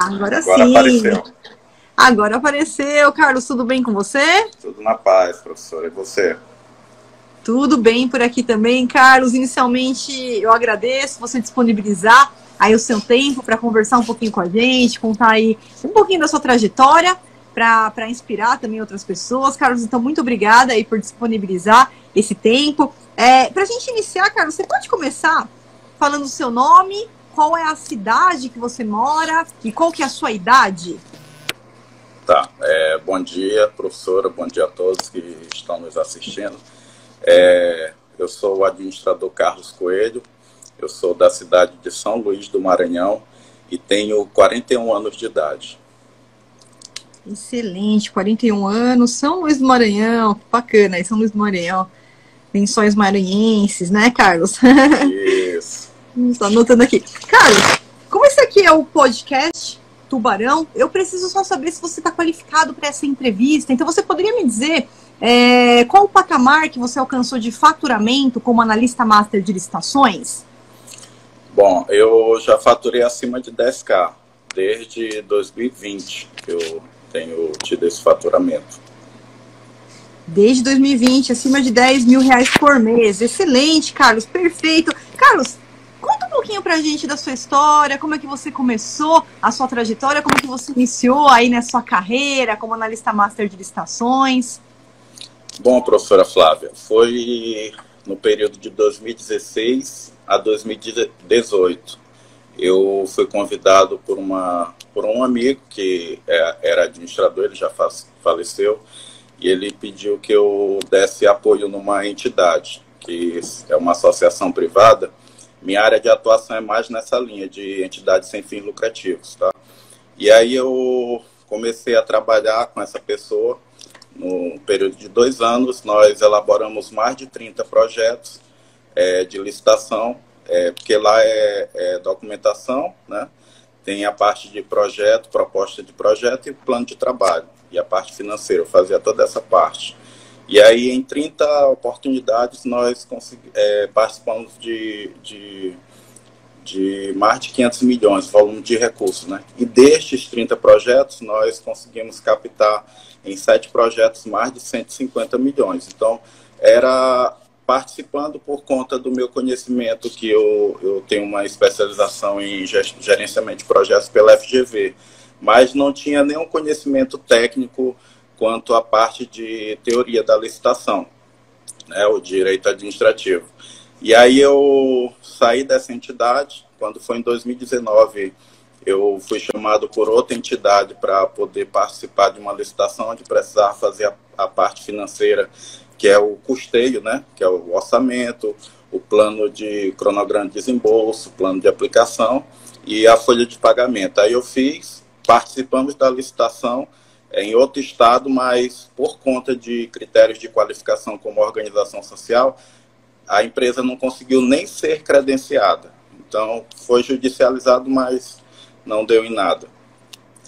Agora Agora sim. apareceu. Agora apareceu. Carlos, tudo bem com você? Tudo na paz, professora. E você? Tudo bem por aqui também, Carlos. Inicialmente, eu agradeço você disponibilizar aí o seu tempo para conversar um pouquinho com a gente, contar aí um pouquinho da sua trajetória para inspirar também outras pessoas. Carlos, então, muito obrigada aí por disponibilizar esse tempo. Para a gente iniciar, Carlos, você pode começar falando o seu nome, qual é a cidade que você mora e qual que é a sua idade? Tá. Bom dia, professora. Bom dia a todos que estão nos assistindo. Eu sou o administrador Carlos Coelho. Eu sou da cidade de São Luís do Maranhão e tenho 41 anos de idade. Excelente, 41 anos, São Luís do Maranhão, bacana, aí São Luís do Maranhão, Lençóis Maranhenses, né, Carlos? Isso. Estou anotando aqui. Carlos, como esse aqui é o podcast Tubarão, eu preciso só saber se você está qualificado para essa entrevista, então você poderia me dizer qual o patamar que você alcançou de faturamento como analista master de licitações? Bom, eu já faturei acima de 10K desde 2020 que eu tenho tido esse faturamento. Desde 2020, acima de 10 mil reais por mês. Excelente, Carlos, perfeito. Carlos, conta um pouquinho pra gente da sua história, como é que você começou a sua trajetória, como que você iniciou aí na sua carreira como analista master de licitações. Bom, professora Flávia, foi no período de 2016 a 2018. Eu fui convidado por um amigo que era administrador, ele já faleceu, e ele pediu que eu desse apoio numa entidade, que é uma associação privada. Minha área de atuação é mais nessa linha de entidades sem fins lucrativos, tá? E aí eu comecei a trabalhar com essa pessoa. No período de 2 anos, nós elaboramos mais de 30 projetos de licitação, porque lá é documentação, né? Tem a parte de projeto, proposta de projeto e plano de trabalho. E a parte financeira, eu fazia toda essa parte. E aí, em 30 oportunidades, nós participamos de mais de 500 milhões, volume de recursos, né? E destes 30 projetos, nós conseguimos captar em 7 projetos mais de 150 milhões. Então, era participando por conta do meu conhecimento, que eu tenho uma especialização em gerenciamento de projetos pela FGV, mas não tinha nenhum conhecimento técnico quanto à parte de teoria da licitação, né, o direito administrativo. E aí eu saí dessa entidade. Quando foi em 2019, eu fui chamado por outra entidade para poder participar de uma licitação onde precisava fazer a parte financeira, que é o custeio, né, que é o orçamento, o plano de cronograma de desembolso, plano de aplicação e a folha de pagamento. Aí eu participamos da licitação em outro estado, mas por conta de critérios de qualificação como organização social, a empresa não conseguiu nem ser credenciada. Então, foi judicializado, mas não deu em nada.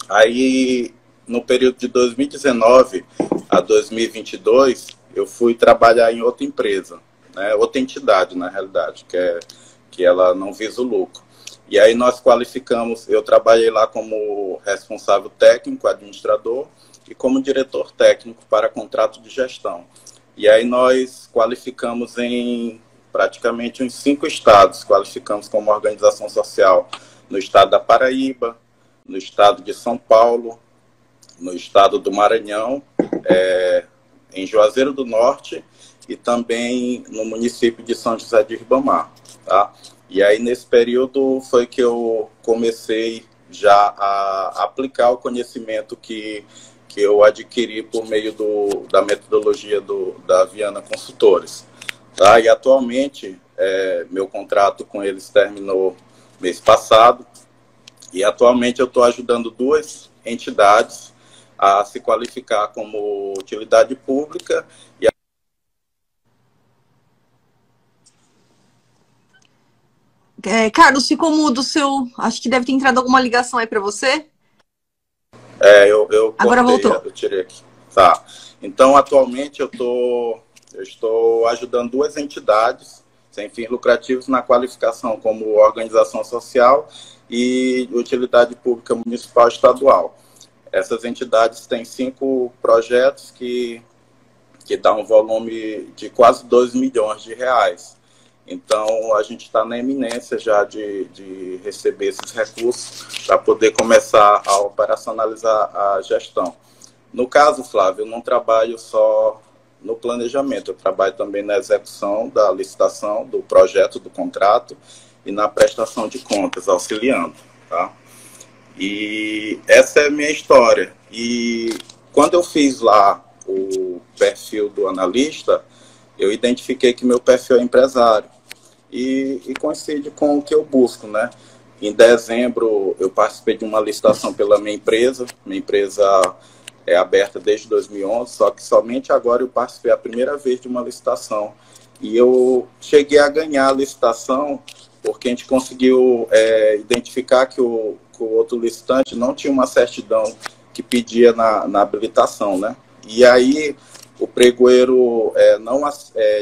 Aí, no período de 2019 a 2022, eu fui trabalhar em outra empresa, né, outra entidade, na realidade, que ela não visa o lucro. E aí nós qualificamos, eu trabalhei lá como responsável técnico, administrador, e como diretor técnico para contrato de gestão. E aí nós qualificamos em praticamente uns 5 estados. Qualificamos como organização social no estado da Paraíba, no estado de São Paulo, no estado do Maranhão, em Juazeiro do Norte e também no município de São José de Ribamar, tá? E aí nesse período foi que eu comecei já a aplicar o conhecimento que eu adquiri por meio da metodologia da Viana Consultores. Tá? E atualmente, meu contrato com eles terminou mês passado, e atualmente eu estou ajudando 2 entidades a se qualificar como utilidade pública. Carlos, ficou mudo o seu... Acho que deve ter entrado alguma ligação aí para você. Eu Agora cortei, voltou. eu tirei aqui. Tá. Então, atualmente, eu estou ajudando 2 entidades, sem fins lucrativos na qualificação como organização social e utilidade pública municipal e estadual. Essas entidades têm 5 projetos que dão um volume de quase 2 milhões de reais. Então, a gente está na iminência já de receber esses recursos para poder começar a operacionalizar a gestão. No caso, Flávio, eu não trabalho só no planejamento, eu trabalho também na execução da licitação, do projeto, do contrato e na prestação de contas, auxiliando, tá? E essa é a minha história. E quando eu fiz lá o perfil do analista, eu identifiquei que meu perfil é empresário e coincide com o que eu busco, né? Em dezembro, eu participei de uma licitação pela minha empresa é aberta desde 2011, só que somente agora eu participei a primeira vez de uma licitação. E eu cheguei a ganhar a licitação porque a gente conseguiu identificar que o outro licitante não tinha uma certidão que pedia na habilitação, né? E aí o pregoeiro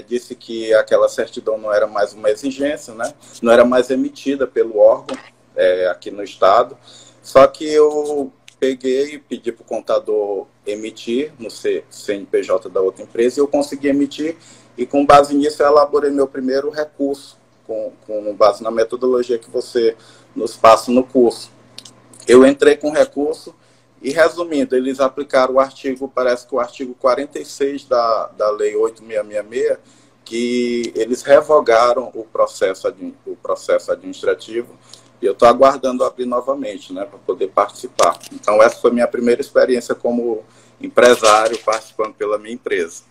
disse que aquela certidão não era mais uma exigência, né? Não era mais emitida pelo órgão aqui no estado. Só que eu peguei e pedi para o contador emitir no CNPJ da outra empresa e eu consegui emitir e com base nisso eu elaborei meu primeiro recurso com base na metodologia que você nos passa no curso. Eu entrei com recurso e, resumindo, eles aplicaram parece que o artigo 46 da Lei 8666, que eles revogaram o processo administrativo e eu estou aguardando abrir novamente, né, para poder participar. Então, essa foi a minha primeira experiência como empresário participando pela minha empresa.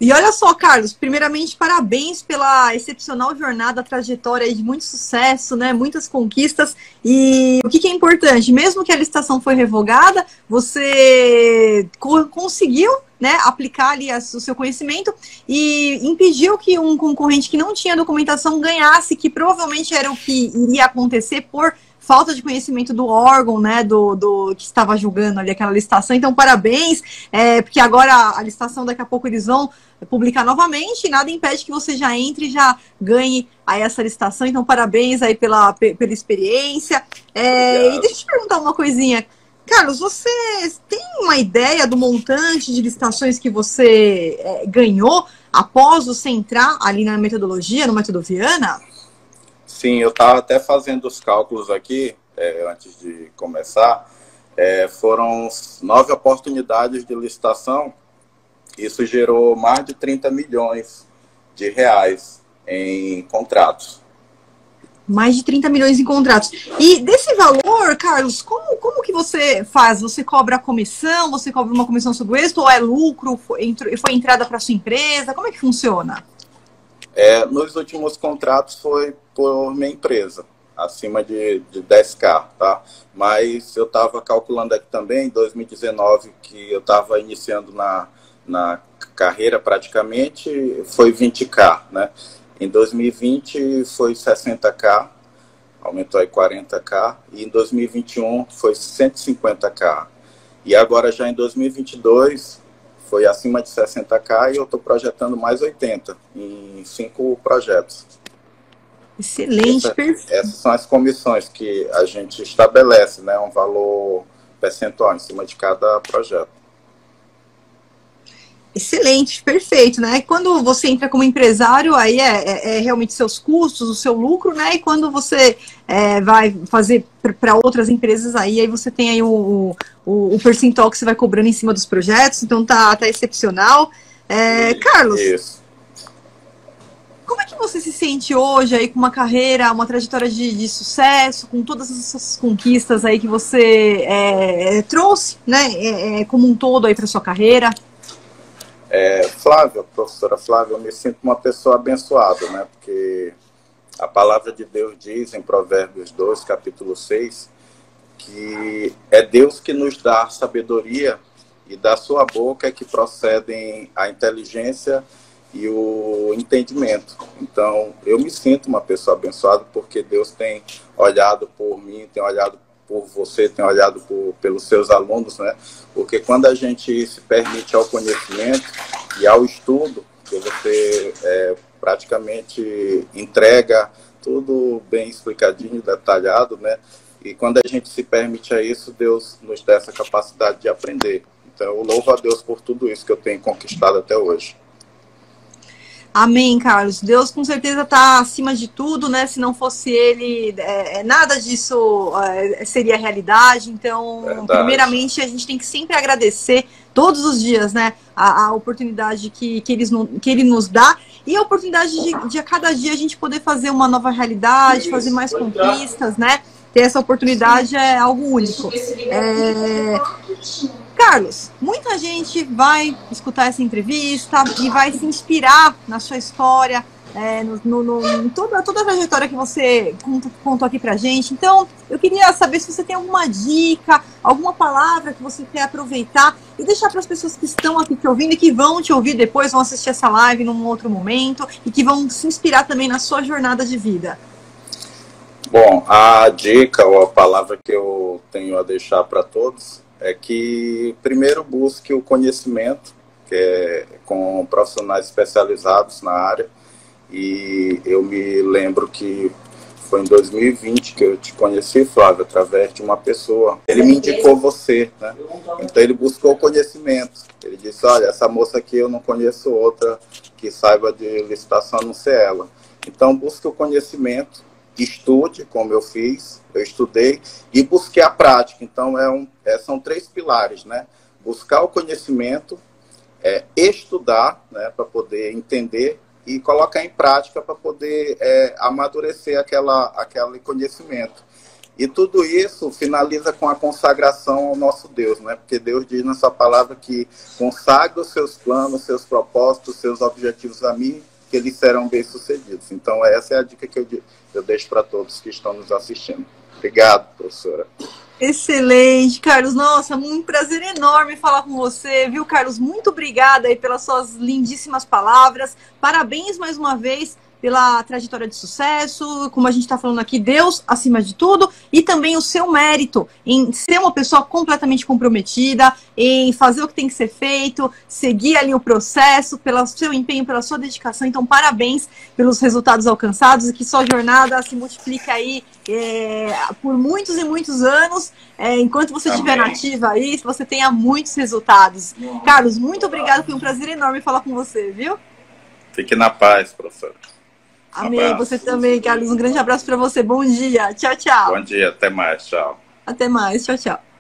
E olha só, Carlos, primeiramente, parabéns pela excepcional jornada, trajetória de muito sucesso, né? Muitas conquistas. E o que é importante, mesmo que a licitação foi revogada, você conseguiu, né, aplicar ali o seu conhecimento e impediu que um concorrente que não tinha documentação ganhasse, que provavelmente era o que iria acontecer por falta de conhecimento do órgão, né, do que estava julgando ali aquela licitação. Então, parabéns, porque agora a licitação daqui a pouco eles vão publicar novamente e nada impede que você já entre e já ganhe aí essa licitação. Então, parabéns aí pela experiência. E deixa eu te perguntar uma coisinha. Carlos, você tem uma ideia do montante de licitações que você ganhou após você entrar ali na metodologia, no Método Viana? Sim, eu estava até fazendo os cálculos aqui, antes de começar. Foram 9 oportunidades de licitação. Isso gerou mais de 30 milhões de reais em contratos. Mais de 30 milhões em contratos. E desse valor, Carlos, como que você faz? Você cobra a comissão? Você cobra uma comissão sobre o êxito? Ou é lucro? Foi entrada para sua empresa? Como é que funciona? Nos últimos contratos foi por minha empresa, acima de 10K, tá? Mas eu estava calculando aqui também, em 2019, que eu estava iniciando na carreira praticamente, foi 20K, né? Em 2020 foi 60K, aumentou aí 40K, e em 2021 foi 150K. E agora já em 2022 foi acima de 60K e eu estou projetando mais 80 em 5 projetos. Excelente, perfeito. Essas são as comissões que a gente estabelece, né? Um valor percentual em cima de cada projeto. Excelente, perfeito, né? Quando você entra como empresário, aí é realmente seus custos, o seu lucro, né? E quando você vai fazer para outras empresas, aí você tem aí o percentual que você vai cobrando em cima dos projetos, então tá excepcional. Carlos, isso. Como é que você se sente hoje aí com uma carreira, uma trajetória de sucesso, com todas essas conquistas aí que você trouxe, né? Como um todo aí para sua carreira? Flávia, professora Flávia, eu me sinto uma pessoa abençoada, né? Porque a palavra de Deus diz em Provérbios 2, capítulo 6, que é Deus que nos dá sabedoria e da sua boca é que procedem a inteligência e o entendimento. Então, eu me sinto uma pessoa abençoada porque Deus tem olhado por mim, tem olhado por você, tem olhado pelos seus alunos, né? Porque quando a gente se permite ao conhecimento e ao estudo, que você praticamente entrega tudo bem explicadinho, detalhado, né? E quando a gente se permite a isso, Deus nos dá essa capacidade de aprender. Então, eu louvo a Deus por tudo isso que eu tenho conquistado até hoje. Amém, Carlos. Deus com certeza está acima de tudo, né? Se não fosse Ele, nada disso seria realidade. Então, Verdade. Primeiramente, a gente tem que sempre agradecer todos os dias, né? A oportunidade que Ele nos dá e a oportunidade de a cada dia a gente poder fazer uma nova realidade, fazer mais conquistas, né? Ter essa oportunidade é algo único. Carlos, muita gente vai escutar essa entrevista e vai se inspirar na sua história, em toda a trajetória que você contou aqui pra gente. Então, eu queria saber se você tem alguma dica, alguma palavra que você quer aproveitar e deixar para as pessoas que estão aqui te ouvindo e que vão te ouvir depois, vão assistir essa live num outro momento e que vão se inspirar também na sua jornada de vida. Bom, a dica ou a palavra que eu tenho a deixar para todos é que primeiro busque o conhecimento, que é com profissionais especializados na área. E eu me lembro que foi em 2020 que eu te conheci, Flávio, através de uma pessoa. Ele me indicou você, né? Então ele buscou conhecimento. Ele disse, olha, essa moça aqui eu não conheço outra que saiba de licitação, a não ser ela. Então busque o conhecimento, estude, como eu fiz, eu estudei, e busquei a prática. Então são 3 pilares, né? Buscar o conhecimento, estudar, né, para poder entender, e colocar em prática para poder amadurecer aquele conhecimento. E tudo isso finaliza com a consagração ao nosso Deus, né? Porque Deus diz na sua palavra que consagre os seus planos, seus propósitos, seus objetivos a mim, que eles serão bem-sucedidos. Então, essa é a dica que eu deixo para todos que estão nos assistindo. Obrigado, professora. Excelente, Carlos. Nossa, um prazer enorme falar com você, viu, Carlos? Muito obrigada aí pelas suas lindíssimas palavras. Parabéns mais uma vez pela trajetória de sucesso, como a gente está falando aqui, Deus acima de tudo, e também o seu mérito em ser uma pessoa completamente comprometida, em fazer o que tem que ser feito, seguir ali o processo, pelo seu empenho, pela sua dedicação. Então, parabéns pelos resultados alcançados e que sua jornada se multiplique aí por muitos e muitos anos, enquanto você estiver nativa aí, você tenha muitos resultados. Carlos, muito obrigada, foi um prazer enorme falar com você, viu? Fique na paz, professora. Amém, você também, Carlos. Um grande abraço para você. Bom dia. Tchau, tchau. Bom dia, até mais. Tchau. Até mais. Tchau, tchau.